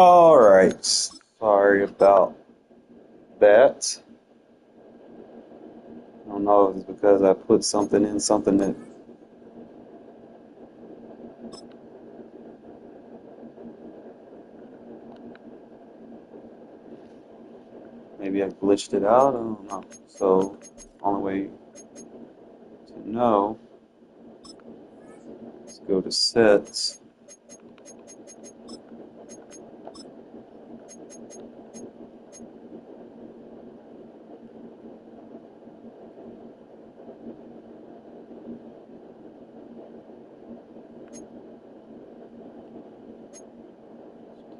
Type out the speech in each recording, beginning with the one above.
Alright, sorry about that. I don't know if it's because I put something in something that maybe I glitched it out. I don't know. So, only way to know is go to sets.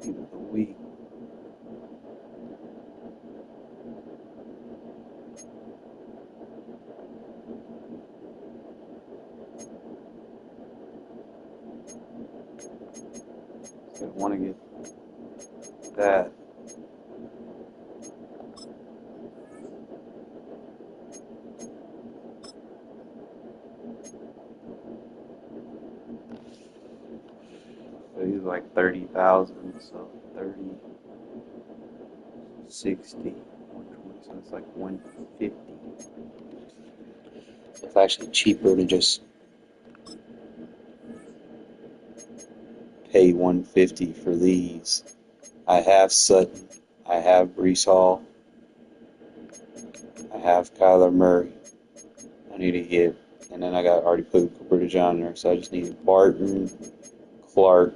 Team of the week. So I want to get that. So he's like 30,000, so 30, 60, 120, so it's like 150. It's actually cheaper to just pay 150 for these. I have Sutton, I have Brees Hall, I have Kyler Murray. I need to get, and then I got already put Cooper DeJean in there, so I just need Barton, Clark,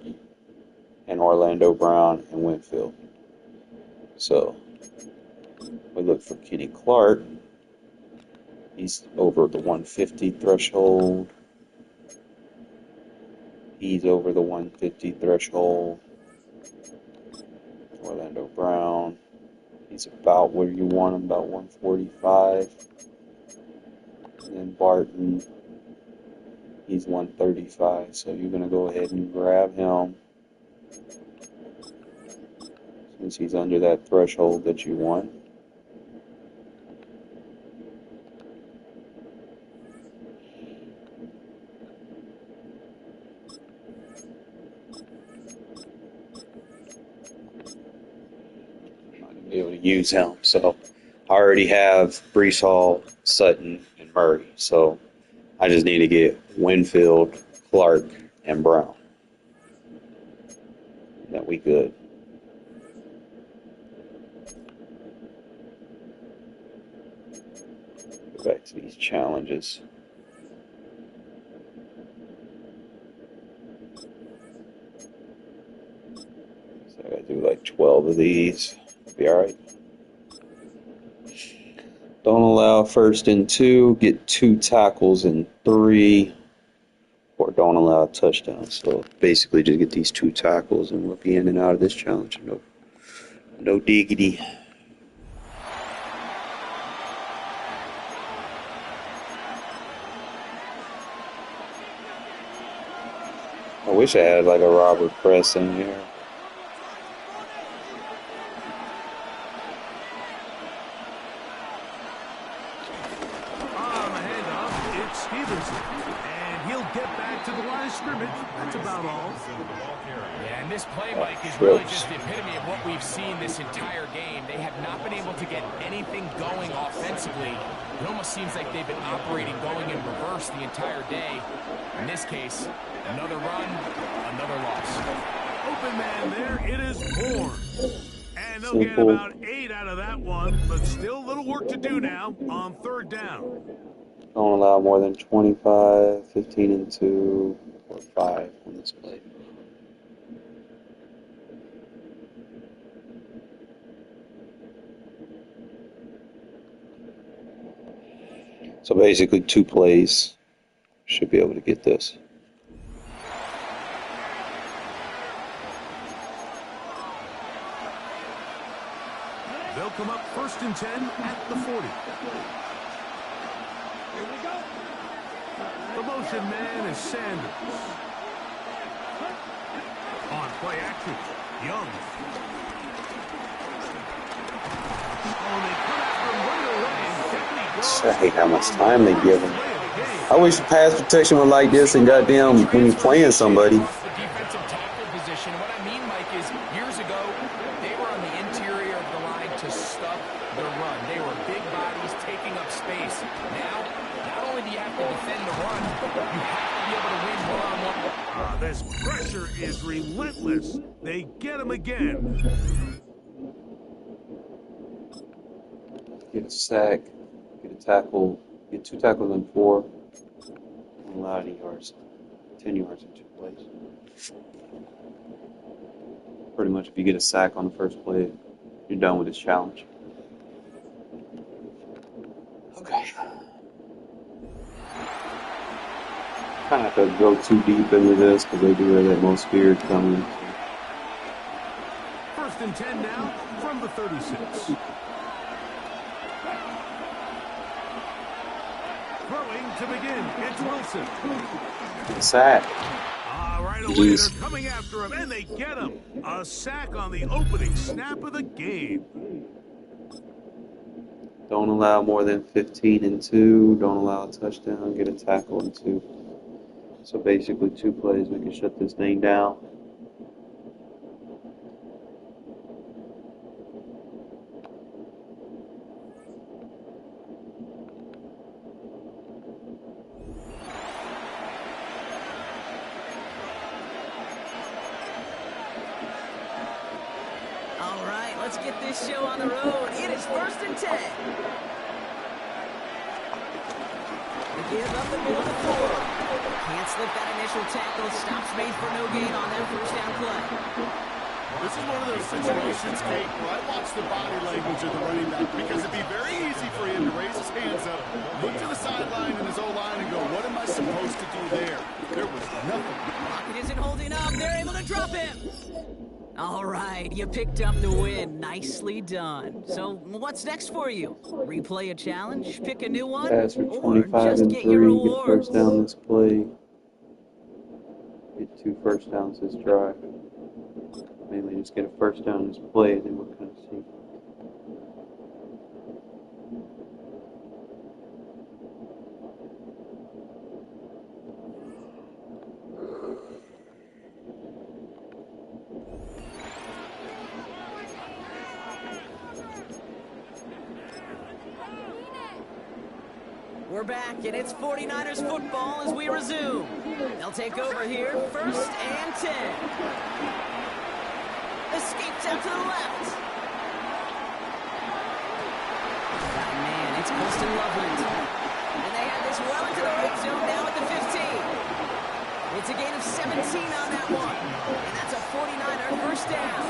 and Orlando Brown and Winfield. So we look for Kenny Clark. He's over the 150 threshold. He's over the 150 threshold. Orlando Brown. He's about where you want him, about 145. And then Barton. He's 135. So you're going to go ahead and grab him since he's under that threshold that you want. Be able to use him. So I already have Brees Hall, Sutton, and Murray. So I just need to get Winfield, Clark, and Brown. Then we good. Go back to these challenges. So I gotta do like 12 of these. Be alright. Don't allow 1st and 2, get 2 tackles in 3, or don't allow a touchdown. So basically just get these 2 tackles and we'll be in and out of this challenge. No diggity. I wish I had like a Robert Press in here. That's about all. Yeah, and this play, Mike, is really just the epitome of what we've seen this entire game. They have not been able to get anything going offensively. It almost seems like they've been operating going in reverse the entire day. In this case, another run, another loss. Open man there, it is Bourne. And they'll get about 8 out of that one, but still a little work to do now on 3rd down. Don't allow more than 25, 15 and 2, or 5 on this play. So basically 2 plays should be able to get this. They'll come up 1st and 10 at the 40. Here we go. The motion man is Sanders. On play action, Young. Oh, they come after him right away. I hate how much time they give him. I wish pass protection was like this and goddamn when you're playing somebody. The defensive tackle position. What I mean, Mike, is years ago, They were on the interior of the line to stop the run. They were big bodies taking up space. Now, not only do you have to defend the run, you have to be able to win one-on-one. This pressure is relentless. They get him again. Get a sack, get a tackle, get 2 tackles in 4, don't allow any yards, 10 yards in 2 plays. Pretty much if you get a sack on the first play, you're done with this challenge. Okay. Kind of have to go too deep into this because they do have that most feared coming. First and 10 now from the 36. Throwing to begin. It's Wilson. Sack. Right away, they're coming after him, and they get him. A sack on the opening snap of the game. Don't allow more than 15 and 2. Don't allow a touchdown. Get a tackle in 2. So basically 2 plays, we can shut this thing down. Let's get this show on the road. It is first and 10. They give up the middle of the floor. Can't slip that initial tackle. Stops made for no gain on that first down play. This is one of those situations, Kate, where I watch the body language of the running back because it'd be very easy for him to raise his hands up, look to the sideline and his O-line and go, what am I supposed to do there? There was nothing. Pocket isn't holding up. They're able to drop him. All right, you picked up the win. Nicely done. So what's next for you? Replay a challenge, pick a new one, Pass for or 25 just and get 3, your get rewards? first down this play. Get 2 first downs this drive. Mainly just get a first down this play, and then we'll kind of see. We're back, and it's 49ers football as we resume. They'll take over here, first and 10. Escapes out to the left. Oh, man, it's Colston Loveland. And they have this well into the red zone now at the 15. It's a gain of 17 on that one. And that's a 49er first down.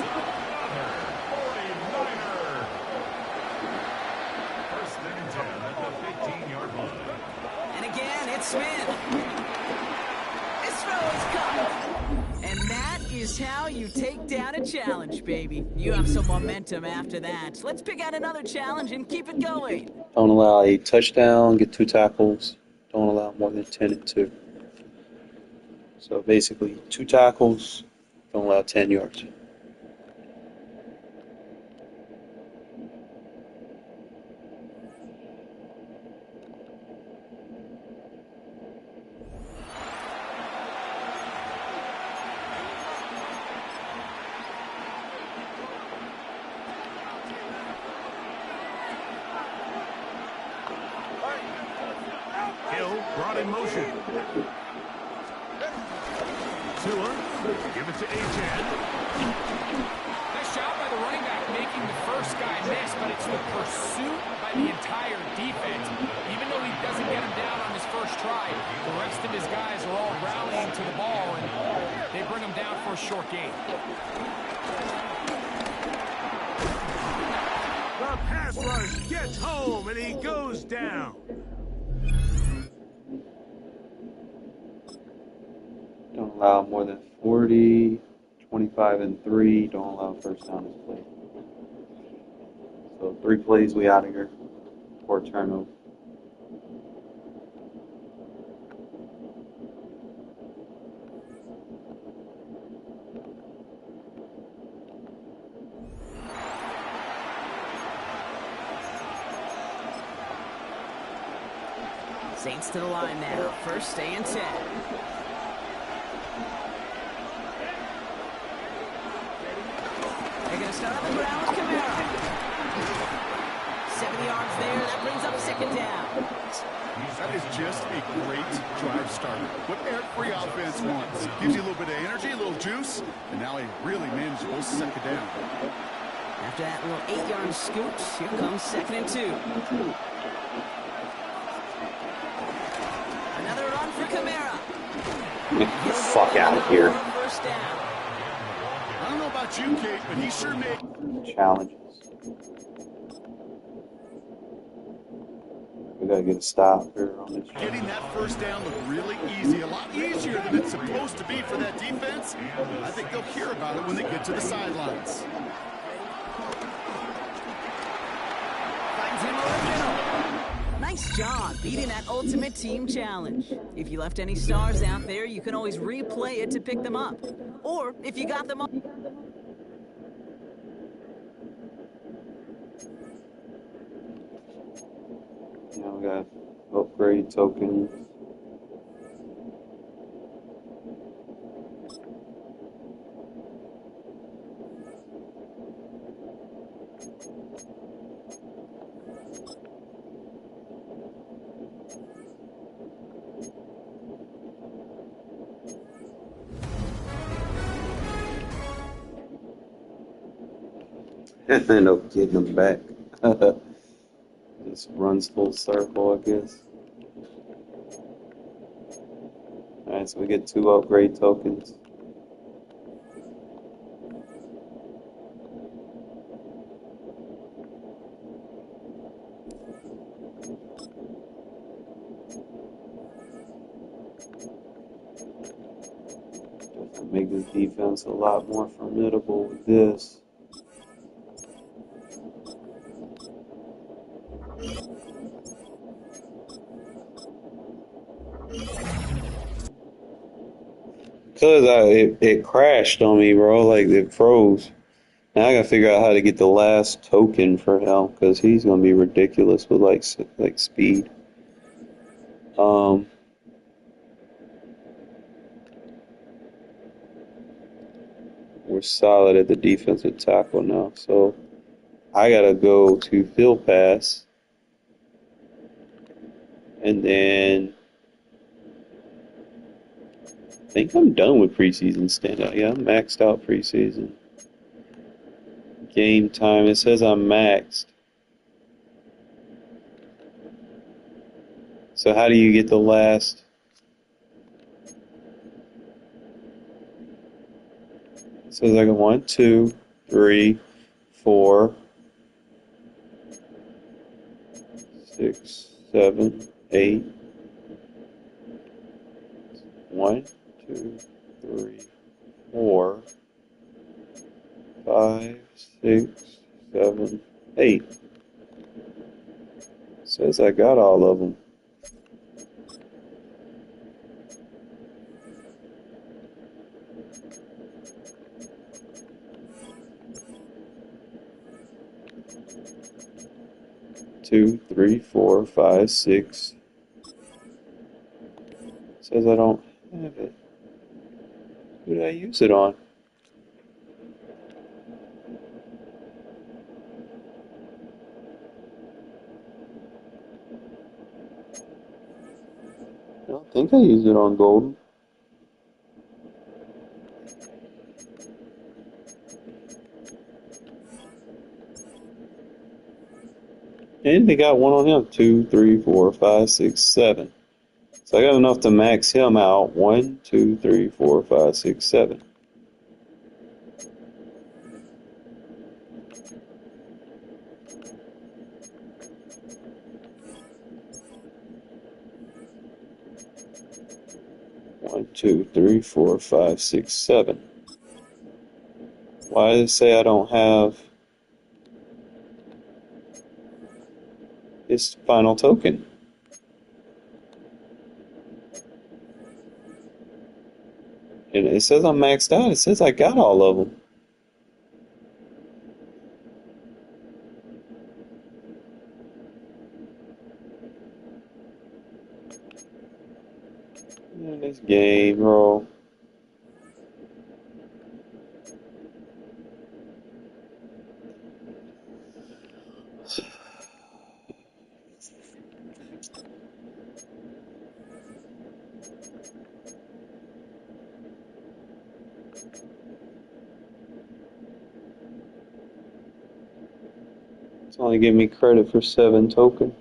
And again, it's Smith. This throw is caught. And that is how you take down a challenge, baby. You have some momentum after that. Let's pick out another challenge and keep it going. Don't allow a touchdown, get 2 tackles. Don't allow more than 10 and 2. So basically 2 tackles, don't allow 10 yards. Brought in motion. Tua, give it to Achane. Nice job by the running back making the first guy miss, but it's the pursuit by the entire defense. Even though he doesn't get him down on his first try, the rest of his guys are all rallying to the ball, and they bring him down for a short gain. The pass rush gets home, and he goes down. Don't allow more than 40, 25 and 3. Don't allow first down this play. So 3 plays, we out of here. 4 turnovers. Saints to the line now. First and 10. They're going to start on the ground with Kamara. 7 yards there. That brings up second down. That is just a great drive starter. What every offense wants. Gives you a little bit of energy, a little juice, and now a really manageable second down. After that little 8-yard scoot, here comes 2nd and 2. Another run for Kamara. Get the fuck out of here. First down. I don't know about you, Kate, but he sure made Challenges. We gotta get a stop here on this. getting that first down look really easy, a lot easier than it's supposed to be for that defense. I think they'll hear about it when they get to the sidelines. Finds him over the middle. Nice job beating that ultimate team challenge. If you left any stars out there, you can always replay it to pick them up. Or if you got them all. Now we got upgrade tokens. End up getting them back. This runs full circle, I guess. Alright, so we get 2 upgrade tokens. Definitely make this defense a lot more formidable with this. Cause it crashed on me, bro. Like it froze. Now I gotta figure out how to get the last token for him, cause he's gonna be ridiculous with like speed. We're solid at the defensive tackle now, so I gotta go to field pass, and then. I think I'm done with preseason standout. Yeah, I'm maxed out preseason. Game time. It says I'm maxed. So how do you get the last? It says I got 1, 2, 3, 4, 6, 7, 8. 1, 2, 3, 4, 5, 6, 7, 8. Says I got all of them. Two, 3, 4, 5, 6. Says I don't have it. Who did I use it on? I don't think I used it on Golden. And they got one on him. 2, 3, 4, 5, 6, 7. So I got enough to max him out. 1, 2, 3, 4, 5, 6, 7. One, 2, 3, 4, 5, 6, 7. Why does it say I don't have his final token? And it says I'm maxed out. It says I got all of them. Man, this game, bro. It's only giving me credit for 7 tokens.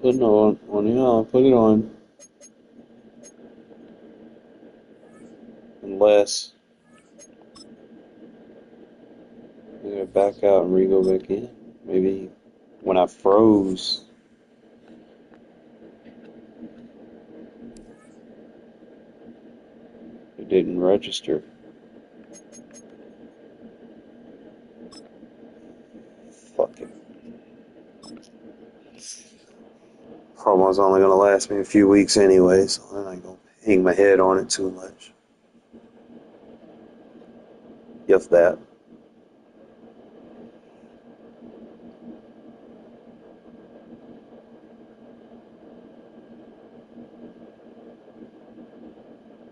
Put it on, put it on. Unless I gotta back out and re-go back in. Maybe when I froze, it didn't register. Fuck it. Problem was only gonna last me a few weeks anyway, so I ain't gonna hang my head on it too much. If that.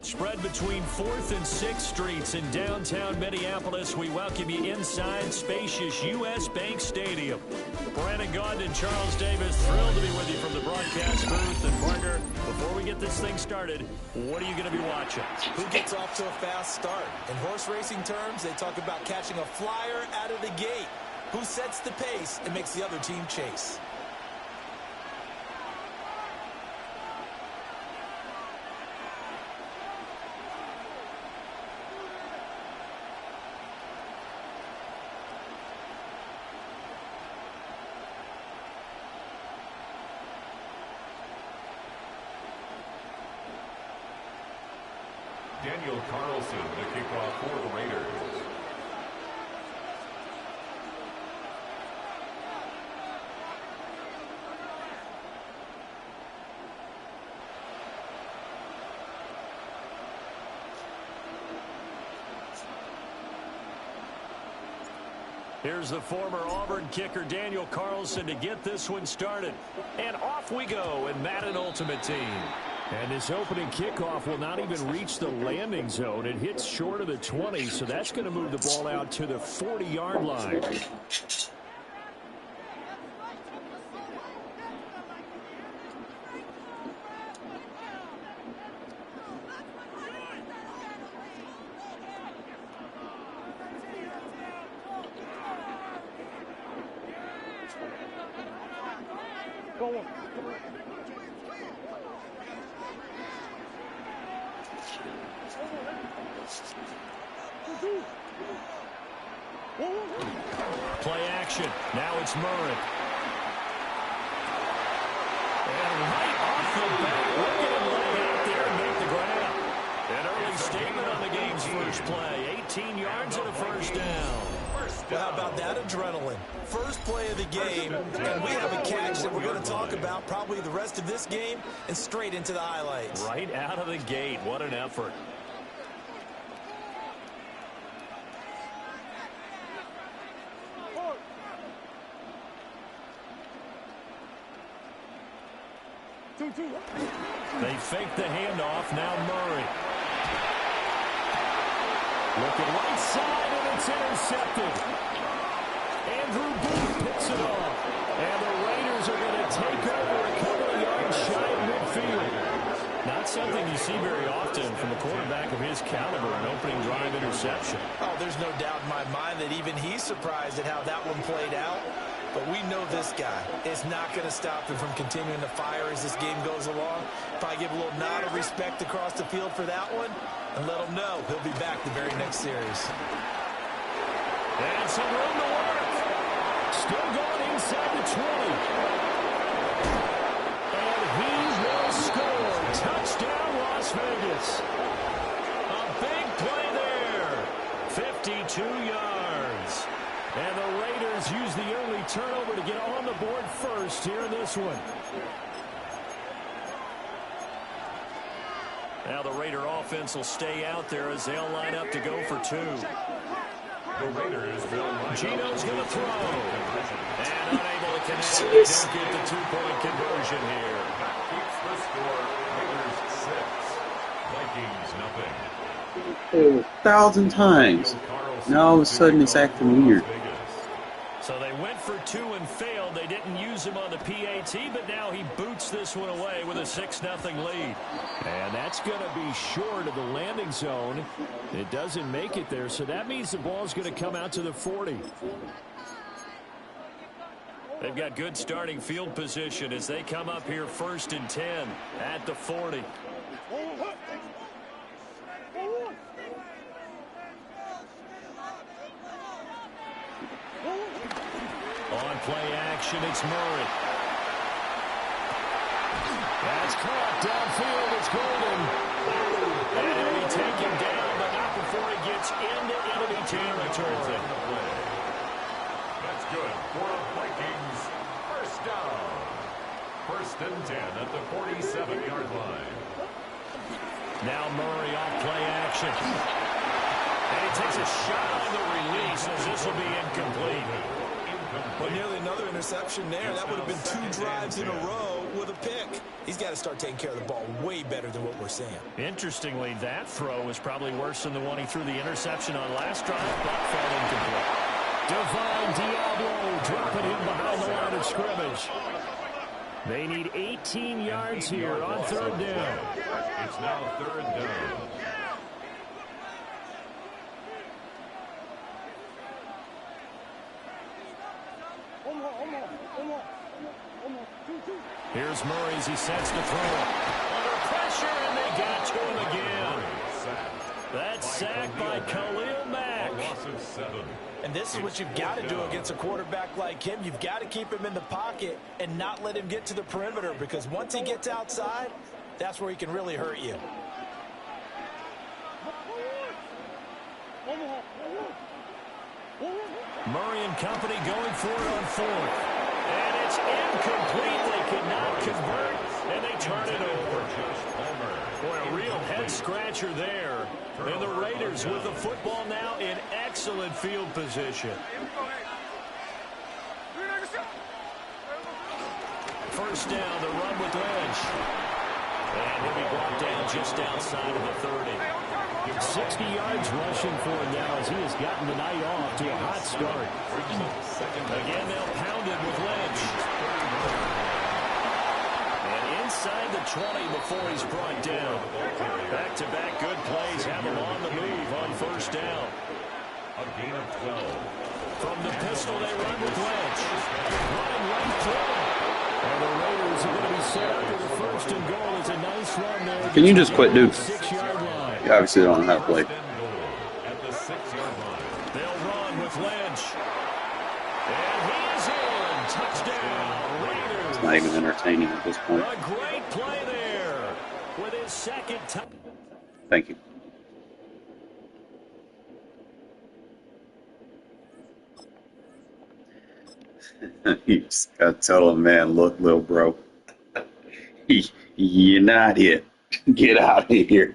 Spread between 4th and 6th Streets in downtown Minneapolis. We welcome you inside spacious U.S. Bank Stadium. Brandon Gaudin and Charles Davis, thrilled to be with you from the broadcast booth. And partner, before we get this thing started, what are you going to be watching? Who gets off to a fast start? In horse racing terms, they talk about catching a flyer out of the gate. Who sets the pace and makes the other team chase? Daniel Carlson, the kickoff for the Raiders. Here's the former Auburn kicker Daniel Carlson to get this one started. And off we go in Madden Ultimate Team. And this opening kickoff will not even reach the landing zone. It hits short of the 20, so that's going to move the ball out to the 40-yard line. Play action. Now it's Murray. And right off the bat, look at him lay out there and make the grab. An early statement on the game's first play. 18 yards and a first down. Well, how about that adrenaline? First play of the game, and we have a catch that we're going to talk about probably the rest of this game and straight into the highlights. Right out of the gate. What an effort. They fake the handoff. Now Murray. Looking right side, and it's intercepted. Andrew Booth picks it off. And the Raiders are going to take over a couple of yards shy of midfield. Not something you see very often from a quarterback of his caliber, an opening drive interception. Oh, there's no doubt in my mind that even he's surprised at how that one played out. But we know this guy is not going to stop him from continuing to fire as this game goes along. Probably give a little nod of respect across the field for that one and let him know he'll be back the very next series. And some room to work. Still going inside the 20. And he will score. Touchdown, Las Vegas. A big play there. 52 yards. And the Raiders use the early turnover to get on the board first here in this one. Now the Raider offense will stay out there as they'll line up to go for two. The Raiders will line Gino's going to throw. And unable to connect. They don't get the two-point conversion here. That keeps the score. Raiders 6. Vikings 0. 1,000 times. Now all of a sudden it's acting weird. So they went for two and failed. They didn't use him on the PAT, but now he boots this one away with a 6-0 lead. And that's going to be short of the landing zone. It doesn't make it there, so that means the ball's going to come out to the 40. They've got good starting field position as they come up here 1st and 10 at the 40. On play action, it's Murray. That's caught downfield. It's Golden. And he take him down, but not before he gets into enemy territory. That's good for Vikings. First down. 1st and 10 at the 47-yard line. Now Murray off play action. And he takes a shot on the release as this will be incomplete. Well, nearly another interception there. That would have been 2 drives in a row with a pick. He's got to start taking care of the ball way better than what we're seeing. Interestingly, that throw was probably worse than the one he threw the interception on last drive, but fell incomplete. Divine Diablo dropping him behind the line of scrimmage. They need 18 yards here on 3rd down. It's now 3rd down. Here's Murray as he sets to throw. Under pressure, and they got to him again. That's sacked by Khalil Mack. A loss of 7. And this is what you've got to do against a quarterback like him. You've got to keep him in the pocket and not let him get to the perimeter, because once he gets outside, that's where he can really hurt you. Murray and company going for it on 4th. And it's incomplete. They could not convert, and they turn it over. Boy, a real head-scratcher there. And the Raiders with the football now in excellent field position. First down, the run with Lynch. And he'll be brought down just outside of the 30. 60 yards rushing for him now as he has gotten the night off to a hot start. Again, they'll pound it with Lynch. And inside the 20 before he's brought down. Back-to-back good plays have him on the move on 1st down. A gain of 12. From the pistol, they run with Lynch. Running right through. And the Raiders are going to be set up for the 1st and goal. It's a nice run there. Can you just quit, dude? 6-yard line. You obviously don't know how to play. At the 6-yard line. They'll run with Lynch. And he's in. Touchdown, Raiders. It's not even entertaining at this point. A great play there with his 2nd touch. Thank you. You just gotta tell him, man, look, little bro, you're not it. Get out of here.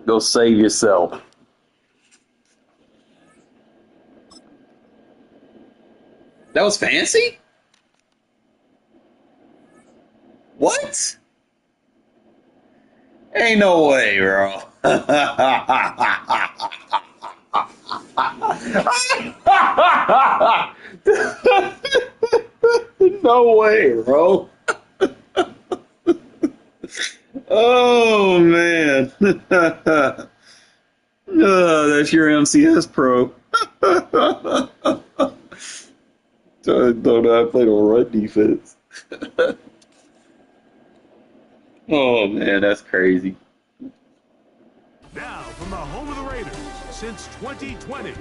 Go save yourself. That was fancy? What? Ain't no way, bro. No way, bro. Oh, man. Oh, that's your MCS pro. don't know how to play no run defense. Oh man, that's crazy. Now, from the home of the Raiders since 2020,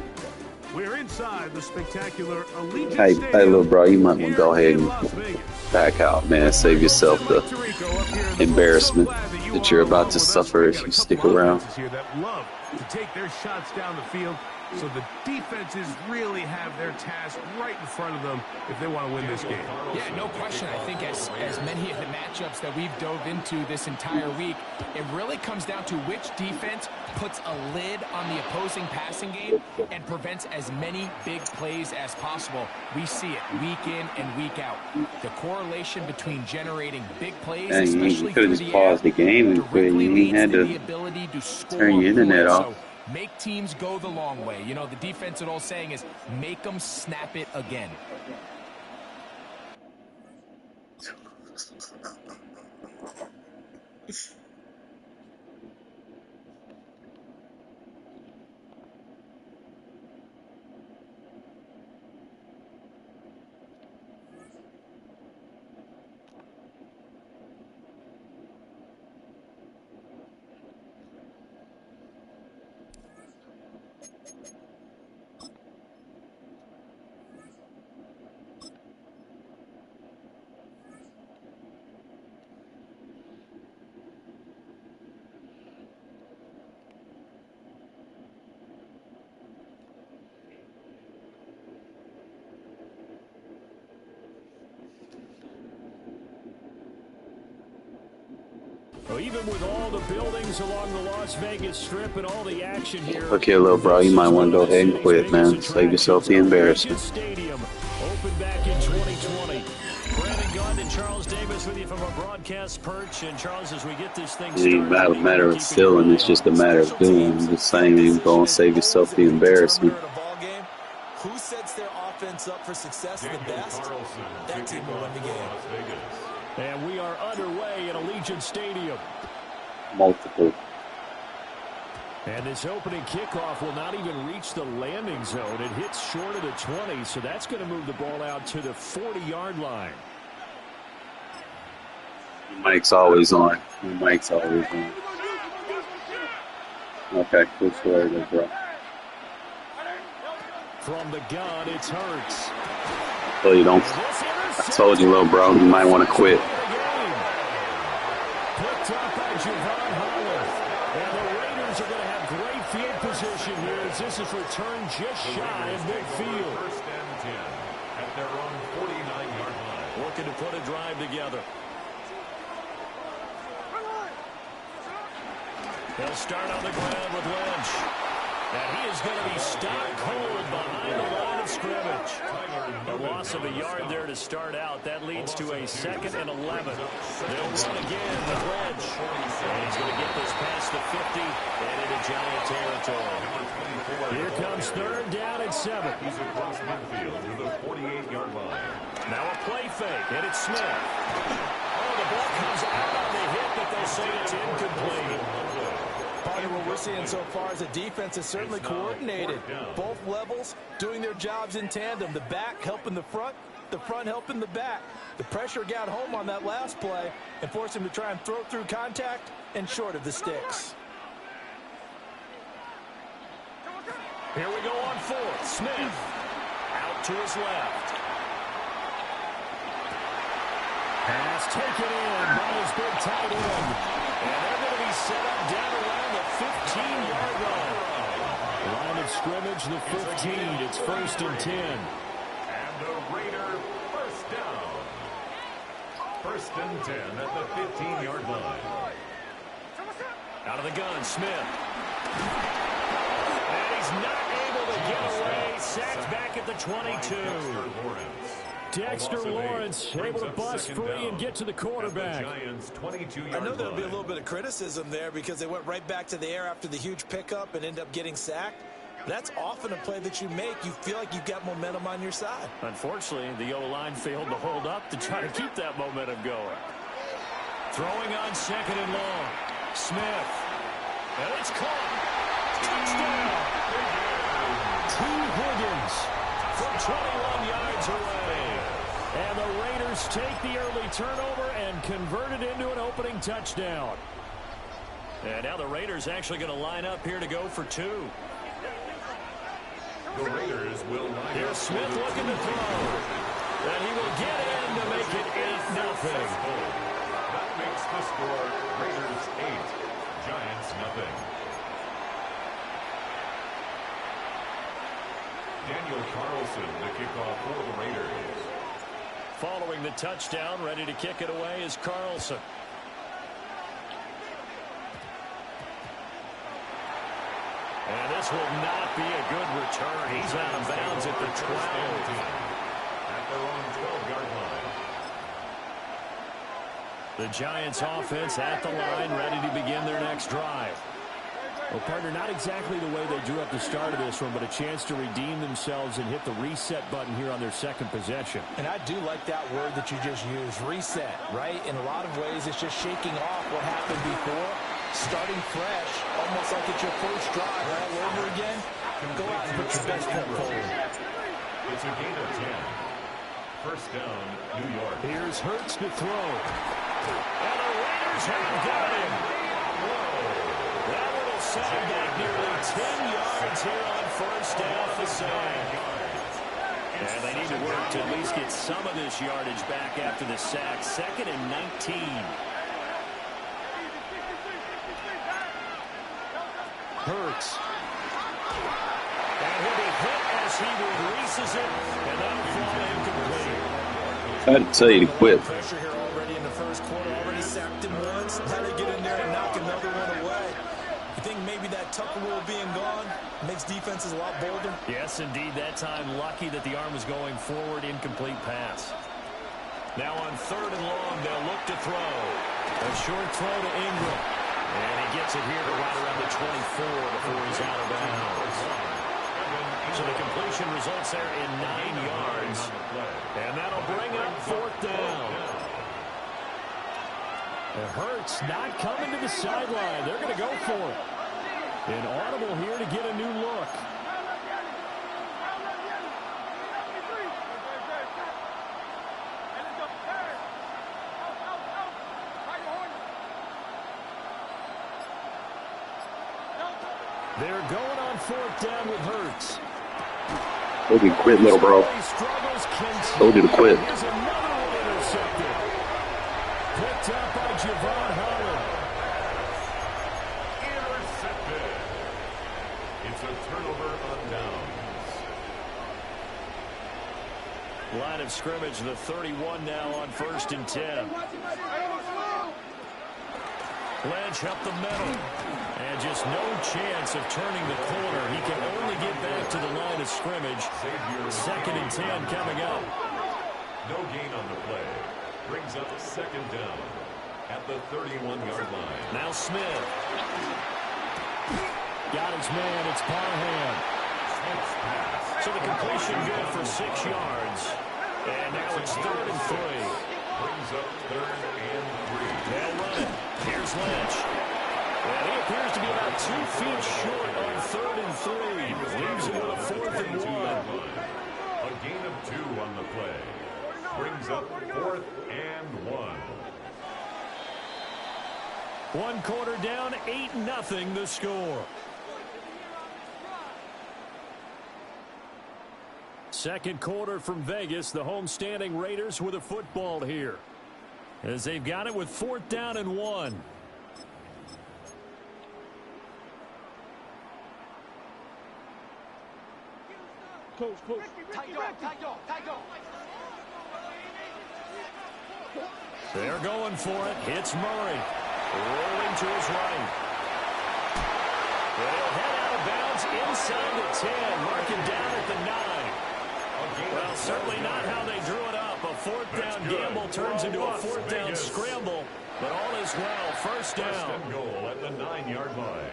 we're inside the spectacular Allegiant Hey, Stadium. hey, little bro, you might want to go here ahead in and Las Vegas. back out, man. Save yourself the embarrassment that you're about to suffer if you stick around. Here that love to take their shots down the field, so the defenses really have their task right in front of them if they want to win this game. Yeah, no question. I think as many of the matchups that we've dove into this entire week, it really comes down to which defense puts a lid on the opposing passing game and prevents as many big plays as possible. We see it week in and week out. The correlation between generating big plays, Dang, especially you could have through just the air, paused the game and quit. directly You leads had to to the ability to score turn your internet points. off. So make teams go the long way. You know, the defensive old saying is make them snap it again. Well, even with all the buildings along the Las Vegas Strip and all the action here. Okay, little bro, you might want to go ahead and quit, man. Save yourself the embarrassment. Stadium opened back in 2020. Brandon Gunn and Charles Davis with you from our broadcast perch. And Charles, as we get this thing started, It ain't a matter of stealing, it's just a matter of doing. I'm just saying, you go and save yourself the embarrassment. Who sets their offense up for success the best? That team will win the game. And we are underway at Allegiant Stadium. Multiple. And this opening kickoff will not even reach the landing zone. It hits short of the 20, so that's going to move the ball out to the 40-yard line. Mike's always on. Mike's always on. Okay, cool story there, bro. From the gun, it's Hurts. So you don't. I told you, little bro, you might want to quit. Picked up by Javon Holland. And the Raiders are going to have great field position here as this is returned just shy of midfield. First and 10 at their own 49-yard line. Working to put a drive together. They'll start on the ground with Lynch. And he is going to be stopped cold behind the line of scrimmage. A loss of a yard there to start out. That leads to a 2nd and 11. They'll run again with Lynch. And he's going to get this past the 50 and into Giant territory. Here comes 3rd down and 7. He's across midfield to the 48-yard line. Now a play fake, and it's Smith. Oh, the ball comes out on the hit, but they'll say it's incomplete. Part of what we're seeing so far is the defense is certainly coordinated. Both levels doing their jobs in tandem. The back helping the front helping the back. The pressure got home on that last play and forced him to try and throw through contact and short of the sticks. Here we go on 4th. Smith out to his left. Pass taken in by his big tight end. And they're going to be set up down around the 15-yard line. Line of scrimmage, the 15. It's 1st and 10. And the Raider first down. 1st and 10 at the 15-yard line. Out of the gun, Smith. And he's not able to get away. Sacked back at the 22. Dexter Lawrence able to bust free and get to the quarterback. I know there'll be a little bit of criticism there because they went right back to the air after the huge pickup and ended up getting sacked. That's often a play that you make. You feel like you've got momentum on your side. Unfortunately, the O-line failed to hold up to try to keep that momentum going. Throwing on 2nd and long. Smith. And it's caught. Touchdown. T. Higgins from 21 yards away. And the Raiders take the early turnover and convert it into an opening touchdown. And now the Raiders actually going to line up here to go for two. The Raiders will line up. Here's Smith looking to throw. And he will get in to make it 8-0. That makes the score Raiders 8, Giants nothing. Daniel Carlson, the kickoff for the Raiders. Following the touchdown, ready to kick it away is Carlson. And this will not be a good return. He's out of bounds at the 12. At their own 12-yard line. The Giants offense at the line, ready to begin their next drive. Well, partner, not exactly the way they drew up the start of this one, but a chance to redeem themselves and hit the reset button here on their second possession. And I do like that word that you just used, reset, right? In a lot of ways, it's just shaking off what happened before, starting fresh, almost like it's your first drive all over again. Go out and put your best foot forward. It's a gain of 10. First down, New York. Here's Hurts to throw. And the Raiders have got him. That will send back nearly 10 yards here on first down for Sam. And they need to work to at least get some of this yardage back after the sack. 2nd and 19. Hurts. And he'll be hit as he releases it, and that'll fall incomplete. I had to tell you to quit. Pressure here already in the first quarter, already sacked him once. How to get in there and knock another one away. You think maybe that Tucker rule being gone makes defenses a lot bolder? Yes, indeed. That time, lucky that the arm was going forward, incomplete pass. Now on 3rd and long, they'll look to throw. A short throw to Ingram. And he gets it here to right around the 24 before he's out of bounds. So the completion results there in 9 yards. And that'll bring up 4th down. It hurts not coming to the sideline. They're going to go for it. An audible here to get a new look. They're going on 4th down with Hurts. Told you to quit, little bro. Told you to quit. Here's another one intercepted. Picked up by Javon Holland. Intercepted. It's a turnover on downs. Line of scrimmage, the 31 now on 1st and 10. Lynch up the middle. And just no chance of turning the corner. He can only get back to the line of scrimmage. 2nd and 10 coming up. No gain on the play. Brings up 2nd down at the 31-yard line. Now Smith. Got his man. It's Parham. So the completion good for 6 yards. And now it's 3rd and 3. Brings up 3rd and 3. They'll run it. Here's Lynch. And he appears to be about 2 feet short on 3rd and 3. Leaves him with a 4th and 1. A gain of 2 on the play. Brings up 4th and 1. 1 quarter down, 8-0 the score. Second quarter from Vegas. The homestanding Raiders with a football here, as they've got it with 4th down and 1. Coach. They're going for it. Hits Murray. Rolling to his right. They'll head out of bounds inside the 10. Marking down at the 9. Well, certainly not how they drew it up. A 4th down gamble turns into a 4th down scramble. But all is well. First down. First and goal at the 9-yard line.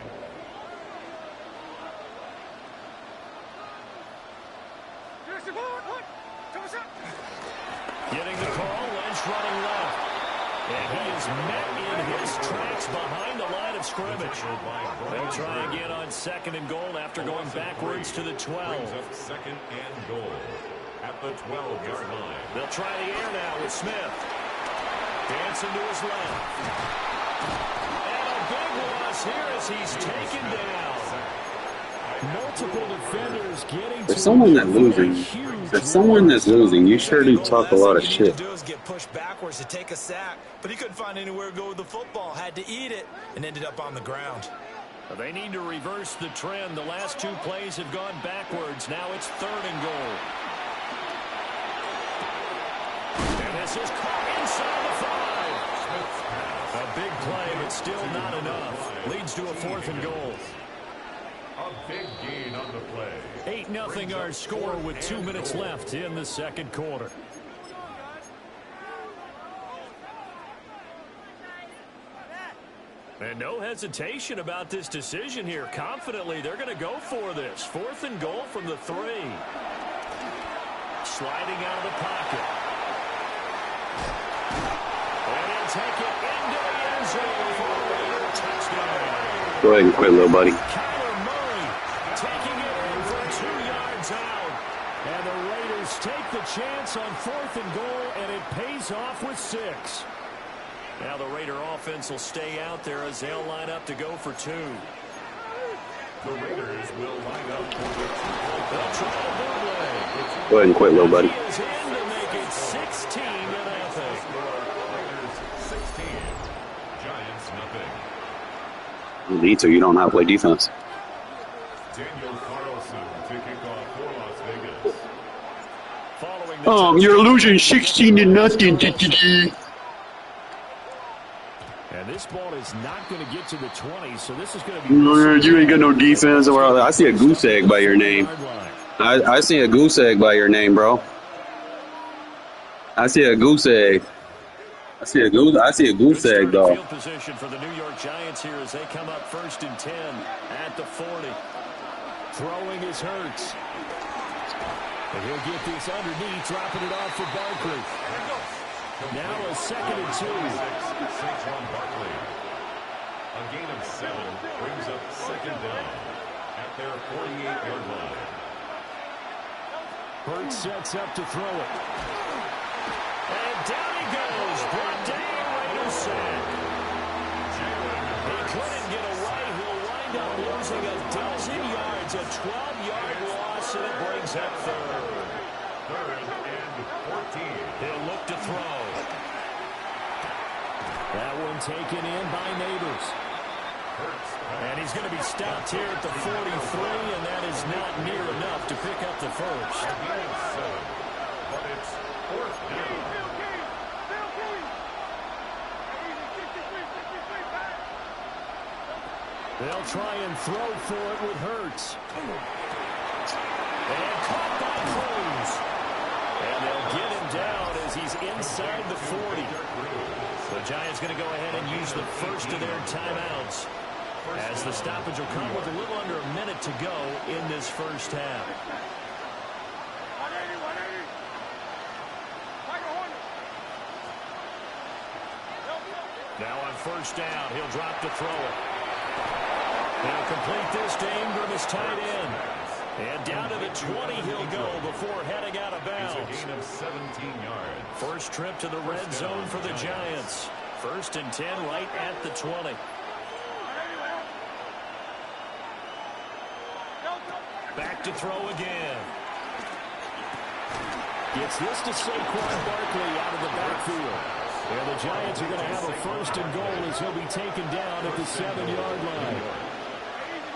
Getting the call, Lynch running left. And he is met in his tracks behind the line of scrimmage. They'll try again on 2nd and goal after going backwards to the 12. Brings up 2nd and goal at at the 12-yard line. They'll try the air now with Smith. Dancing to his left. And a big loss here as he's taken down. Multiple defenders getting For someone that's losing, you sure do talk a lot of shit. Do is get pushed backwards to take a sack, but he couldn't find anywhere to go with the football. Had to eat it and ended up on the ground. They need to reverse the trend. The last two plays have gone backwards. Now it's 3rd and goal. And this is caught inside the 5. A big play, but still not enough. Leads to a 4th and goal. A big gain on the play. 8-0 our score with 2 minutes left in the second quarter. And no hesitation about this decision here. Confidently, they're going to go for this. 4th and goal from the 3. Sliding out of the pocket. And he'll take it into the end zone for a Raider touchdown. Go ahead and quit, little buddy. Taking it in for 2 yards out. And the Raiders take the chance on 4th and goal, and it pays off with 6. Now the Raider offense will stay out there as they'll line up to go for 2. The Raiders will line up for the 2-point. They'll try the bootleg. Go ahead and quit, little buddy. He is in to make it 16-0. Raiders 16. Giants nothing. You need to. You don't know how to play defense. Daniel Carlson to kick off for Las Vegas. Following the You're losing 16-0. And this ball is not going to get to the 20, so this is going to be... You ain't got no defense. I see a goose egg by your name. I see a goose egg by your name, bro. I see a goose egg. I see a goose egg, though. Field position for the New York Giants here as they come up 1st and 10 at the 40. Throwing is Hurts. And he'll get this underneath, dropping it off for Barkley. Now a 2nd and 2. Saquon Barkley. A gain of 7 brings up 2nd down at their 48-yard line. Hurts sets up to throw it. And down he goes. Brought down, Raiders sack. He couldn't get away. He'll wind up losing a dozen yards. A 12-yard loss, and it brings up 3rd. 3rd and 14. He'll look to throw. That one taken in by Neighbors. And he's going to be stopped here at the 43, and that is not near enough to pick up the 1st. A gain of 7, but it's 4th down. They'll try and throw for it with Hurts. And caught by Cruz. And they'll get him down as he's inside the 40. The Giants going to go ahead and use the first of their timeouts as the stoppage will come with a little under a minute to go in this first half. Now on 1st down, he'll drop to throw it. He'll complete this to Ingram, his tight end. And down to the 20 he'll go before heading out of bounds. It's a gain of 17 yards. First trip to the red zone for the Giants. 1st and 10 right at the 20. Back to throw again. Gets this to Saquon Barkley out of the backfield. And the Giants are going to have a 1st and goal as he'll be taken down at the 7-yard line.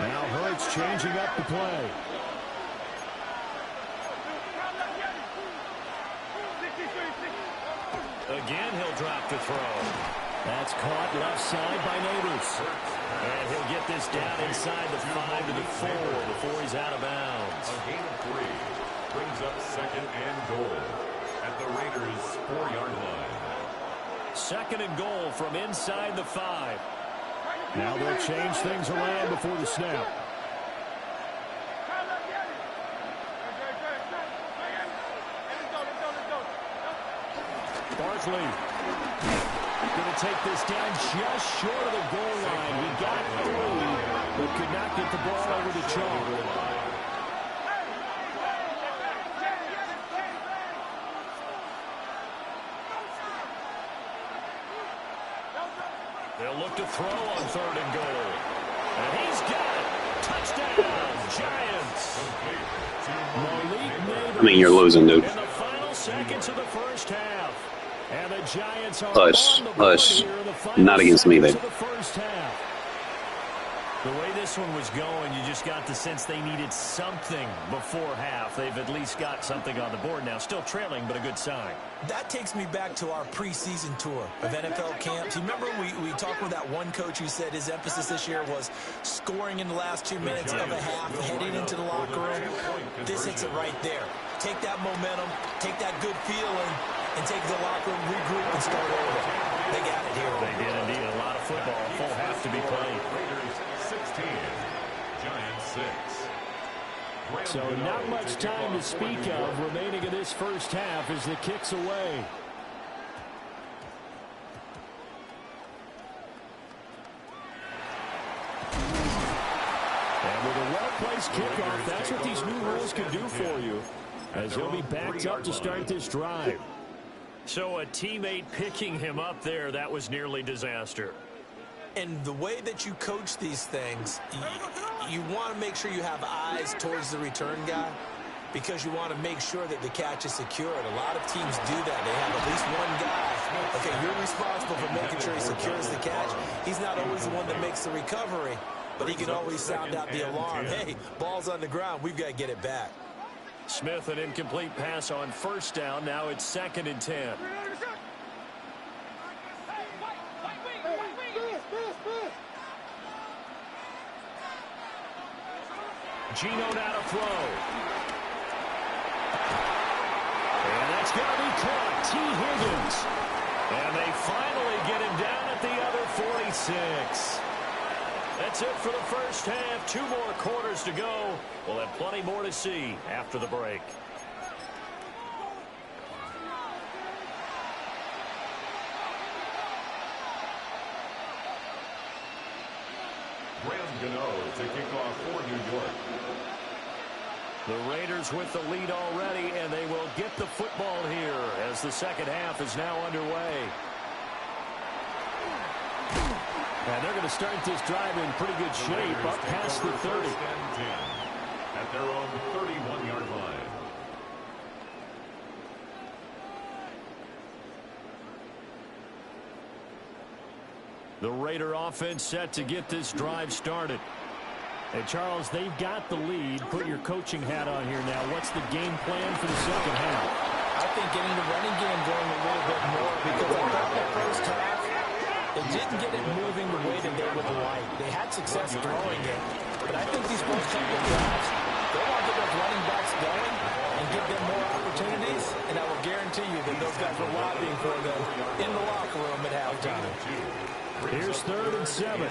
Now Hurts changing up the play. Again, he'll drop to throw. That's caught left side by Neighbors. And he'll get this down inside the 5 to the 4 before he's out of bounds. A gain of 3 brings up 2nd and goal at the Raiders' 4-yard line. 2nd and goal from inside the 5. Now they'll change things around before the snap. Barkley going to take this down just short of the goal line. He got 3, but could not get the ball over the chalk. They'll look to throw on 3rd and goal. And he's got it. Touchdown, Giants. I mean, you're losing, dude. In the final seconds of the first half. And the Giants are Hush, on the board hush. here in the final Not against me, seconds babe. of the first half. The way this one was going, you just got the sense they needed something before half. They've at least got something on the board now. Still trailing, but a good sign. That takes me back to our preseason tour of NFL camps. You remember we talked with that one coach who said his emphasis this year was scoring in the last 2 minutes of a half, heading into the locker room. This hits it right there. Take that momentum, take that good feeling, and take the locker room, regroup, and start over. They got it here. They did indeed. A lot of football, full half to be played. 16, Giants 6. So not much time to speak of remaining in this first half as the kick's away. And with a well-placed kickoff, that's what these new rules can do for you, as he'll be backed up to start this drive. So a teammate picking him up there, that was nearly disaster. And the way that you coach these things, you want to make sure you have eyes towards the return guy because you want to make sure that the catch is secured. A lot of teams do that. They have at least one guy. Okay, you're responsible for making sure he secures the catch. He's not always the one that makes the recovery, but he can always sound out the alarm. Hey, ball's on the ground. We've got to get it back. Smith, an incomplete pass on 1st down. Now it's 2nd and 10. Gino now to throw. And that's going to be caught. T. Higgins. And they finally get him down at the other 46. That's it for the first half. 2 more quarters to go. We'll have plenty more to see after the break. Graham Gano to kick off for New York. The Raiders with the lead already, and they will get the football here as the second half is now underway. And they're going to start this drive in pretty good shape, up past the 30. At their own 31-yard line. The Raider offense set to get this drive started. Hey, Charles, they've got the lead. Put your coaching hat on here now. What's the game plan for the second half? I think getting the running game going a little bit more because I thought that first half, they didn't get it moving the way that they would like. They had success throwing it, but I think these first couple of drives, they want to get those running backs going and give them more opportunities, and I will guarantee you that those guys were lobbying for them in the locker room at halftime. Here's 3rd and 7.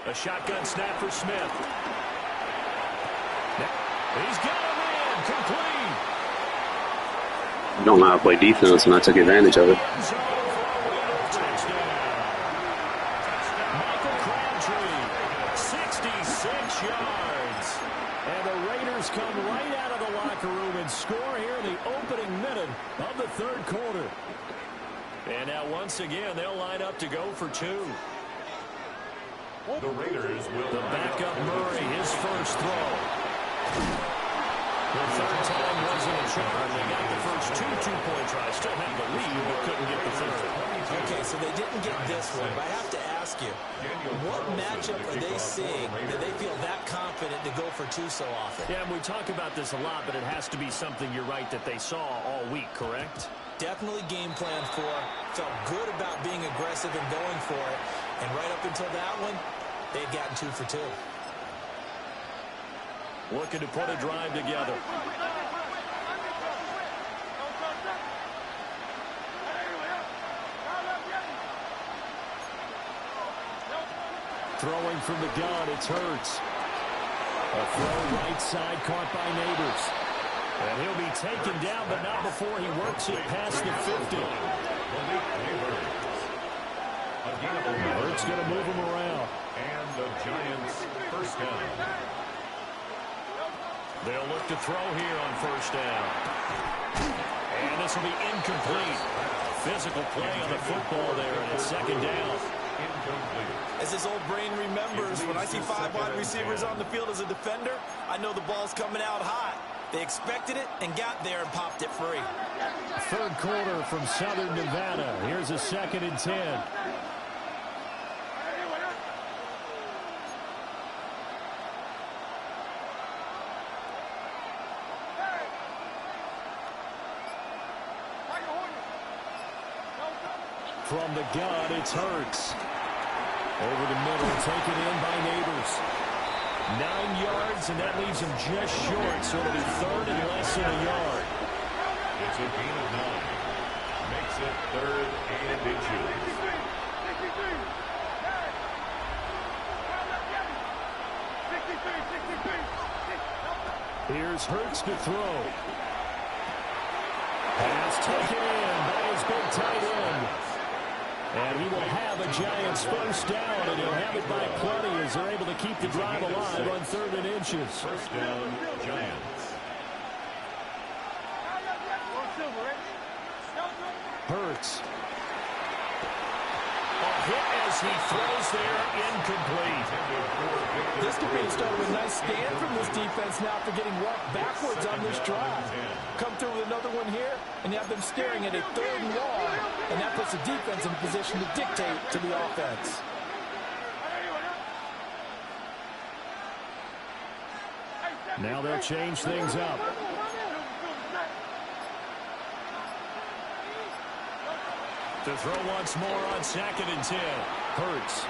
A shotgun snap for Smith. He's got a man complete. You don't know how to play defense, and I took advantage of it. Michael Crabtree, 66 yards. And the Raiders come right out of the locker room and score here in the opening minute of the 3rd quarter. And now once again, they'll line up to go for 2. The Raiders will. The backup Murray, his first throw. The 3rd time wasn't a charm. They got the first 2 two-point tries. Still had the lead, but couldn't get the 3rd. Okay, so they didn't get this one, but I have to ask you, what matchup are they seeing that they feel that confident to go for 2 so often? Yeah, and we talk about this a lot, but it has to be something, you're right, that they saw all week, correct? Definitely game plan for, felt good about being aggressive and going for it, and right up until that one, they'd gotten 2 for 2. Looking to put a drive together. Throwing from the gun, it's Hurts. A throw right side caught by Neighbors. And he'll be taken down, but not before he works it past the 50. Hurts going to incomplete. Physical play on the football there, and it's second down. As his old brain remembers, when I see 5 wide receivers on the field as a defender, I know the ball's coming out hot. They expected it and got there and popped it free. Third quarter from Southern Nevada. Here's a 2nd and 10. From the gun, it's Hurts. Over the middle, taken in by Neighbors. 9 yards, and that leaves him just short, so it'll be 3rd and less than a yard. It's a gain of 9. Makes it 3rd and inches. Here's Hurts to throw. Pass taken in by his big tight end. And he will have a Giants first down, and he'll have it by plenty as they're able to keep the drive alive on 3rd and inches. First down, Giants. Hurts. A hit as he throws there, incomplete. This could be a start of a nice stand from this defense now after getting walked backwards on this drive. Come through with another one here, and you have them staring at a 3rd and long, and that puts the defense in a position to dictate to the offense. Now they'll change things up. To throw once more on 2nd and 10. Hurts.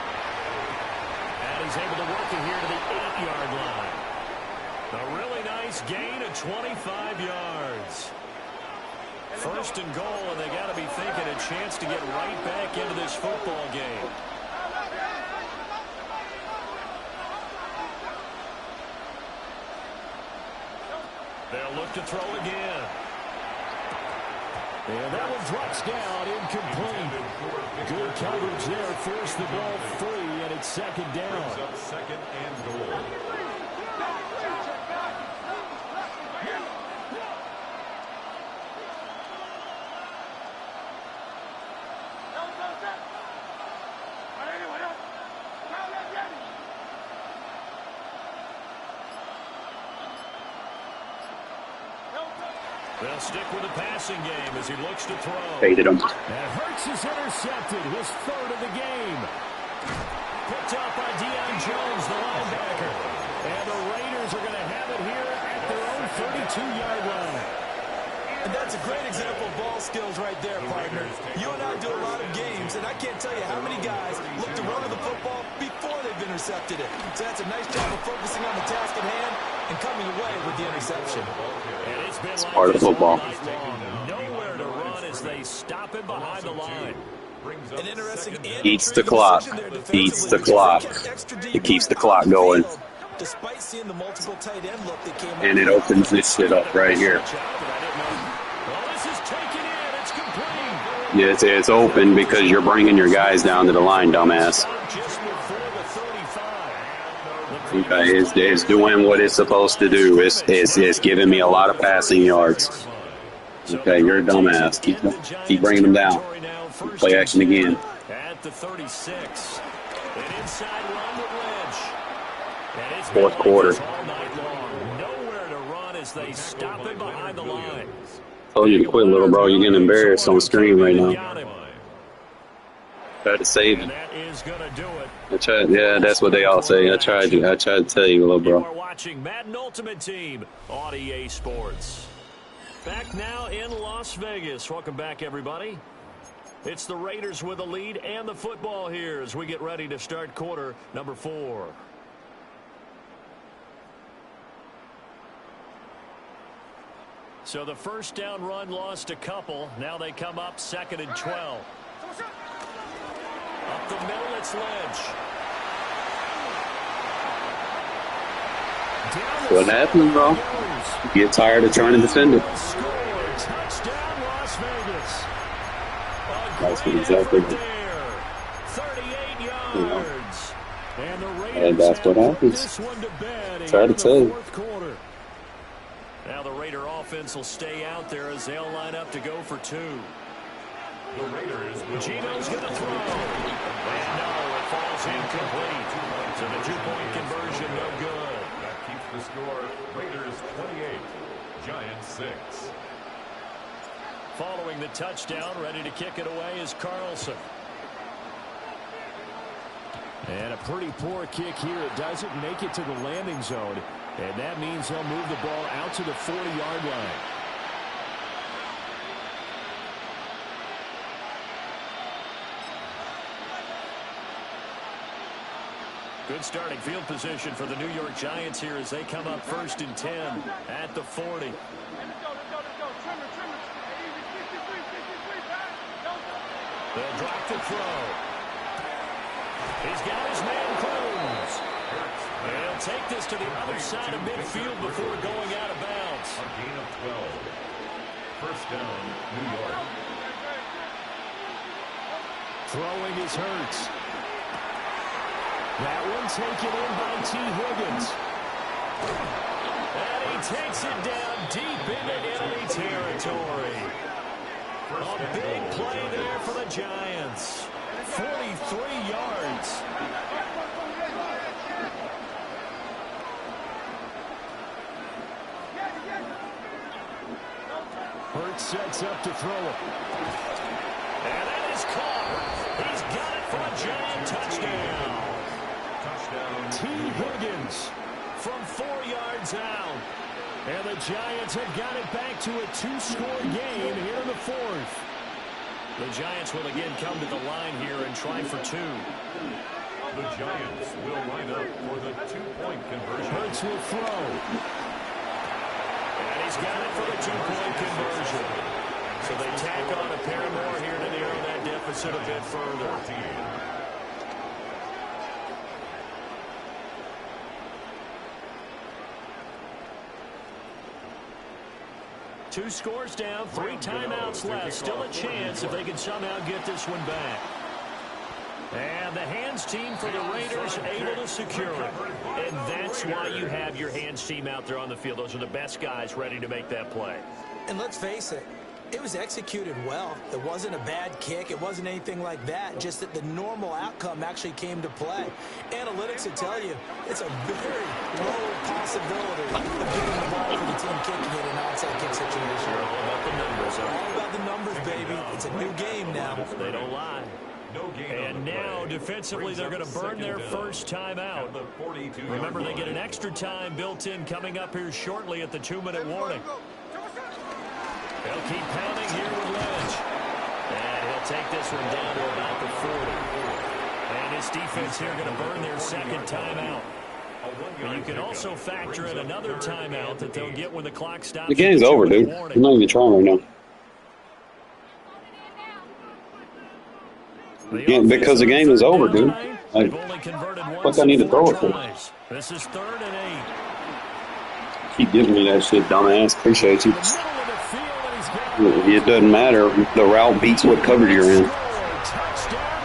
And he's able to work it here to the 8-yard line. A really nice gain of 25 yards. First and goal, and they got to be thinking a chance to get right back into this football game. They'll look to throw again. And that one drops down, incomplete. Good coverage there, forced the ball free, and it's 2nd down. Brings up 2nd and goal. They'll stick with the passing game as he looks to throw. Faded him. And Hurts is intercepted, his 3rd of the game. Picked up by Deion Jones, the linebacker. And the Raiders are going to have it here at their own 32-yard line. And that's a great example of ball skills right there, partner. You and I do a lot of games, and I can't tell you how many guys look to run to the football before they've intercepted it. So that's a nice job of focusing on the task at hand and coming away with the interception. And it's been like part of football. Nowhere to run as they stop him behind the line. An interesting Eats the clock. Eats the clock. It keeps the clock going. Despite seeing the multiple tight end look that came And it opens this shit up right here. Yeah, it's open because you're bringing your guys down to the line, dumbass. Okay, it's doing what it's supposed to do. It's giving me a lot of passing yards. Okay, you're a dumbass. Keep bringing them down. Play action again. At the 36. An inside run with Lynch. And it's 4th quarter. Nowhere to run as they stop him behind the line. Told you to quit, little bro. You're getting embarrassed on screen right now. Try to save him. That is going to do it. Yeah, that's what they all say. I tried to tell you, little bro. You are watching Madden Ultimate Team on EA Sports. Back now in Las Vegas. Welcome back, everybody. It's the Raiders with the lead and the football here as we get ready to start quarter number 4. So the first down run lost a couple. Now they come up 2nd and 12. Up the middle, it's Lynch. What happened, bro? You get tired of trying to defend it. Touchdown, Las Vegas. That's what exactly. 38 yards. And the Raiders And that's what happens. this one to bed Try to tell you. Quarter. Now the Raider offense will stay out there as they'll line up to go for 2. The Raiders will Gino's going to throw. And no, it falls incomplete. So the 2-point conversion no good. That keeps the score. Raiders 28, Giants 6. Following the touchdown, ready to kick it away is Carlson. And a pretty poor kick here. It doesn't make it to the landing zone. And that means they'll move the ball out to the 40-yard line. Good starting field position for the New York Giants here as they come up 1st and 10 at the 40. They'll drop the throw. He's got his man Cruz. And he'll take this to the other side of midfield before going out of bounds. A gain of 12. First down, New York. Throwing is Hurts. That one taken in by T. Higgins. And he takes it down deep into enemy territory. A big play there for the Giants. 43 yards. Hurts sets up to throw it. And that is caught. He's got it for a Giant touchdown. T. Higgins from 4 yards out. And the Giants have got it back to a 2-score game here in the 4th. The Giants will again come to the line here and try for 2. The Giants will line up for the 2-point conversion. Hurts will throw. And he's got it for the 2-point conversion. So they tack on a pair more here to narrow that deficit a bit further. 14. 2 scores down, 3 timeouts left. Still a chance if they can somehow get this one back. And the hands team for the Raiders able to secure it. And that's why you have your hands team out there on the field. Those are the best guys ready to make that play. And let's face it, it was executed well. It wasn't a bad kick. It wasn't anything like that. Just that the normal outcome actually came to play. Analytics will tell you it's a very low possibility of getting the ball for the team kicking it in an onside kick situation. You're all about the numbers. All about the numbers, baby. It's a new game now. They don't lie. And now, defensively, they're going to burn their first timeout. Remember, they get an extra time built in coming up here shortly at the 2-minute warning. They'll keep pounding here with Lynch. And he'll take this one down to about the 40. And his defense here going to burn their second timeout. But you can also factor in another timeout that they'll get when the clock stops. The game's over, dude. I'm not even trying right now. Yeah, because the game is over, dude. Fuck, I need to throw it for. This is 3rd and 8. Keep giving me that shit, dumbass. Appreciate you. It doesn't matter. The route beats what coverage you're in.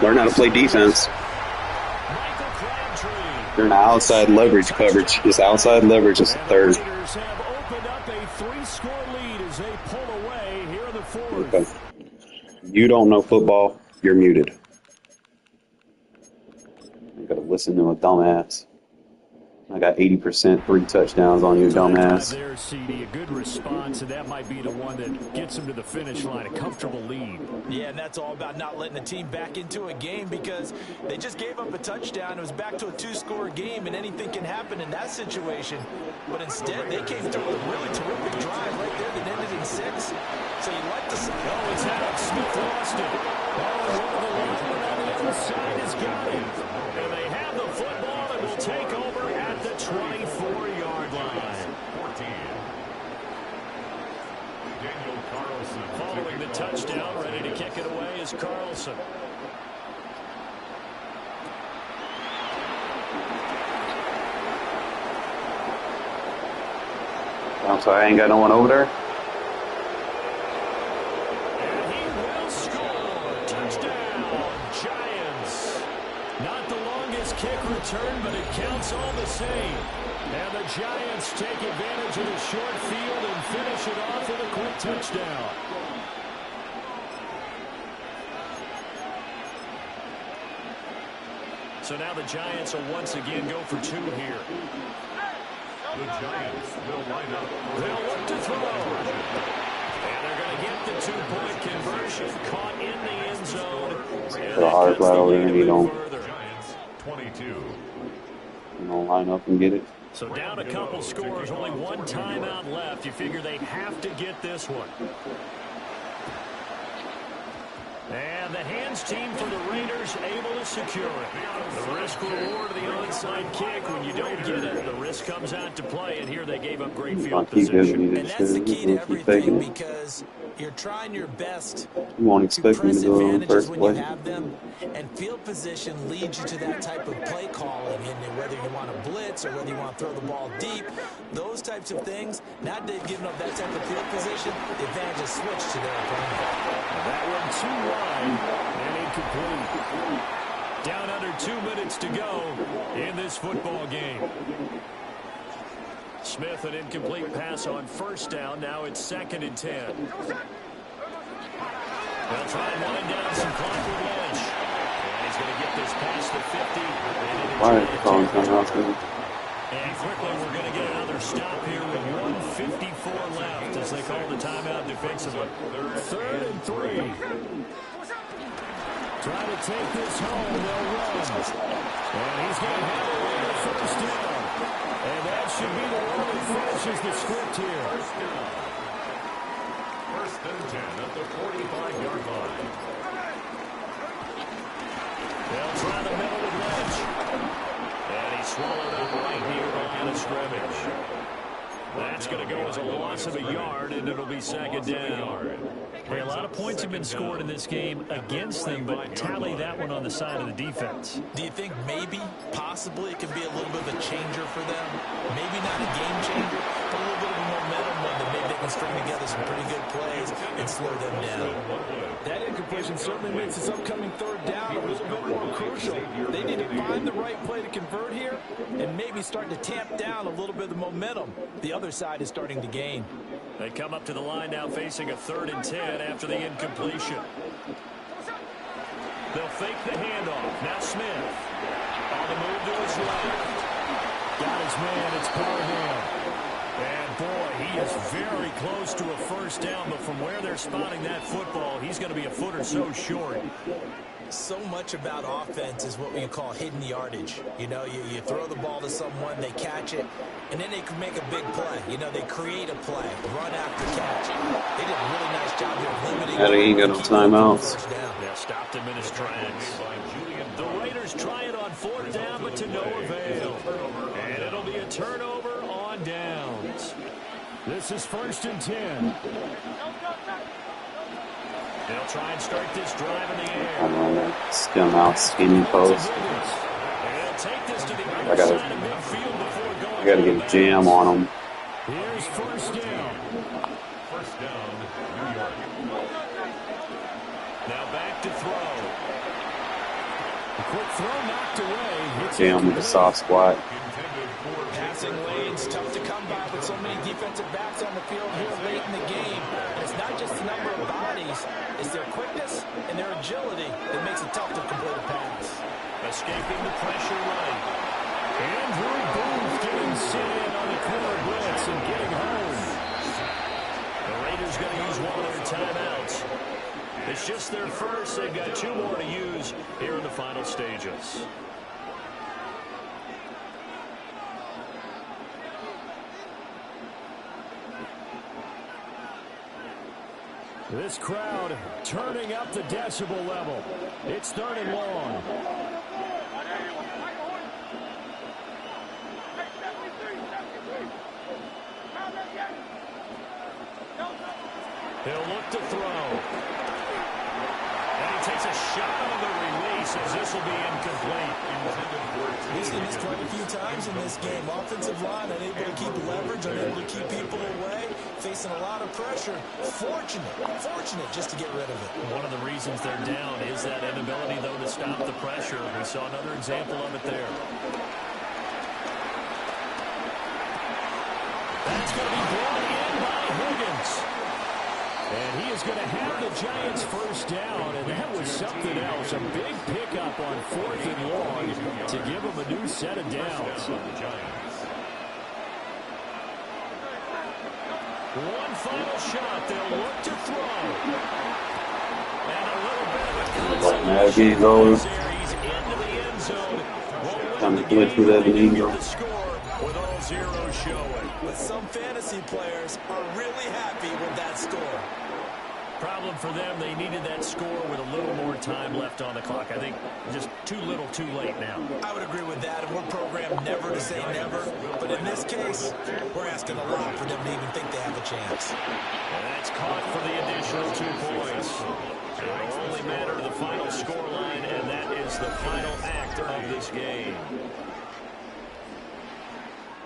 Learn how to play defense. You're in outside leverage coverage. It's outside leverage. It's the 3rd. Okay. You don't know football. You're muted. I gotta listen to a dumbass. I got 80%, 3 touchdowns on you, dumbass. There, CD, a good response, and that might be the one that gets him to the finish line, a comfortable lead. Yeah, and that's all about not letting the team back into a game because they just gave up a touchdown. It was back to a 2-score game, and anything can happen in that situation. But instead, they came through with a really terrific drive right there that ended in 6. So you like to see. Oh, it's out. Smith lost it. Oh, one of the linemen on the other side has got it. And they have the football and will take over at the 24-yard line. 14. Daniel Carlson. Following the touchdown, ready to kick it away is Carlson. I'm sorry, I ain't got no one over there. And he will score. Touchdown, Giants. Not the longest kick return, but it counts all the same. And the Giants take advantage of the short field and finish it off with a quick touchdown. So now the Giants will once again go for 2 here. The Giants will line up. They'll look to throw. And they're going to get the 2-point conversion. Caught in the end zone. The hard battle there, and you don't Giants 22. line up and get it. So down a couple scores, only 1 timeout left. You figure they have to get this one. And the hands team for the Raiders able to secure it. The risk reward of the onside kick. When you don't get it, the risk comes out to play. And here they gave up great field position. And that's the key to everything, because you're trying your best. You won't expect me to go in first when play. you have them, and field position leads you to that type of play calling. And whether you want to blitz or whether you want to throw the ball deep, those types of things. Now they've given up that type of field position. The advantage is switched to their opponent. That one too wide and incomplete. Down under 2 minutes to go in this football game. Smith, an incomplete pass on first down. Now it's 2nd and 10. They'll try and wind down some clock with Lynch. And he's going to get this past the 50. Why are you calling timeouts? And quickly, we're going to get another stop here with 1:54 left as they call the timeout defensively. 3rd and 3. Try to take this home. They'll run. And he's going to have away the first down. And that should be the one that finishes the script here. First and 10 at the 45-yard line. They'll try the middle with Lynch. And he swallowed up right here on the scrimmage. That's going to go as a loss of a yard, and it'll be 2nd down. Hey, a lot of points have been scored in this game against them, but tally that one on the side of the defense. Do you think maybe, possibly, it could be a little bit of a changer for them? Maybe not a game changer, but a little bit of a momentum one that maybe they can string together some pretty good plays and slow them down. That incompletion certainly makes this upcoming 3rd down a little bit more crucial. They need to find the right play to convert here and maybe start to tamp down a little bit of the momentum the other side is starting to gain. They come up to the line now facing a 3rd and 10 after the incompletion. They'll fake the handoff. Now Smith on the move to his left. Got his man. It's Parham. And boy, he is very close to a first down, but from where they're spotting that football, he's going to be a foot or so short. So much about offense is what we call hidden yardage. You know, you throw the ball to someone, they catch it, and then they can make a big play. You know, they create a play, run after catch. They did a really nice job here limiting. Yeah, they ain't got no timeouts. Yeah, stopped him in his tracks. The Raiders try it on 4th down, but to no avail. And it'll be a turnover on downs. This is 1st and 10. They'll try and start this drive in the air. I'm on that skim out, skinny post. I gotta get a jam on them. Here's 1st down. First down, New York. Now back to throw. A quick throw knocked away. Jam with a soft squat. Passing lanes, tough to come by with so many defensive backs on the field here late in the game. And it's not just the number of bodies, it's their quickness and their agility that makes it tough to complete a pass. Escaping the pressure right. Andrew Booth getting sent in on the corner blitz and getting home. The Raiders going to use one of their timeouts. It's just their first. They've got 2 more to use here in the final stages. This crowd turning up the decibel level. It's 3rd and long. He'll look to throw. And he takes a shot on the release as this will be incomplete. We've seen this quite a few times in this game. Offensive line unable to keep leverage, unable to keep people away, facing a lot of pressure. Fortunate just to get rid of it. One of the reasons they're down is that inability, though, to stop the pressure. We saw another example of it there. That's going to be brought in by Higgins. And he is going to have the Giants first down, and that was something else. A big pickup on 4th and long to give them a new set of downs. One final shot. They'll look to throw. And a little bit of a consolation prize there. He's into the end zone. Time to glitch with Ebenezer. The score with all zeros showing. But some fantasy players are really happy with that score. Problem for them, they needed that score with a little more time left on the clock. I think just too little too late now. I would agree with that, and we're programmed never to say never. But in this case, we're asking a lot for them to even think they have a chance. And that's caught for the additional 2 points. It will only matter to the final scoreline, and that is the final act of this game.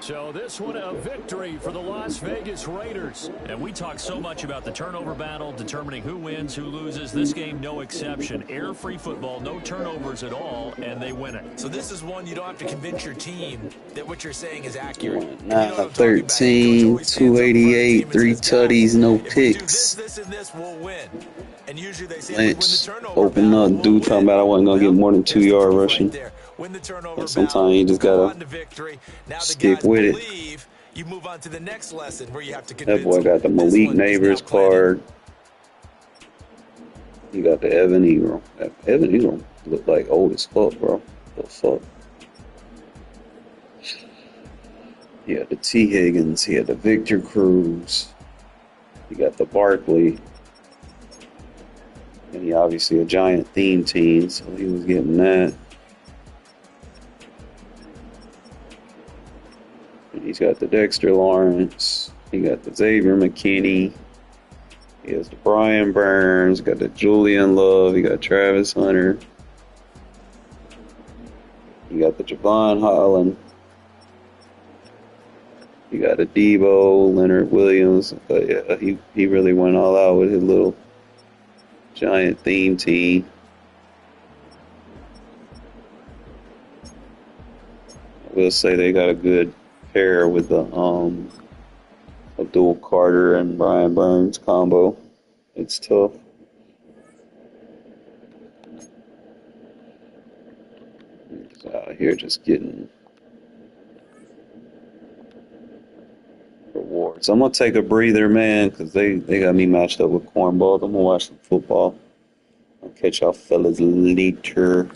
So this one a victory for the Las Vegas Raiders. And we talk so much about the turnover battle, determining who wins, who loses. This game, no exception. Air-free football, no turnovers at all, and they win it. So this is one you don't have to convince your team that what you're saying is accurate. 9-13, 288, 3 tutties, no picks. This and this will win. And usually they say Lynch open up. Dude talking about I wasn't going to get more than 2 yard rushing. But sometimes you just got to stick with it. You move on to the next lesson where you have to That boy got the Malik Neighbors card. He got the Evan Ingram. Evan Ingram looked like old as fuck, bro. What the fuck? He had the T. Higgins. He had the Victor Cruz. He got the Barkley. And he obviously a Giant theme team, so he was getting that. And he's got the Dexter Lawrence. He got the Xavier McKinney. He has the Brian Burns. Got the Julian Love. He got Travis Hunter. He got the Javon Holland. He got a Debo, Leonard Williams. But yeah, he really went all out with his little Giant theme team. I will say they got a good pair with the Abdul Carter and Brian Burns combo. It's tough. He's out here just getting rewards. I'm gonna take a breather, man, because they got me matched up with cornballs. I'm gonna watch some football. I'll catch y'all fellas later.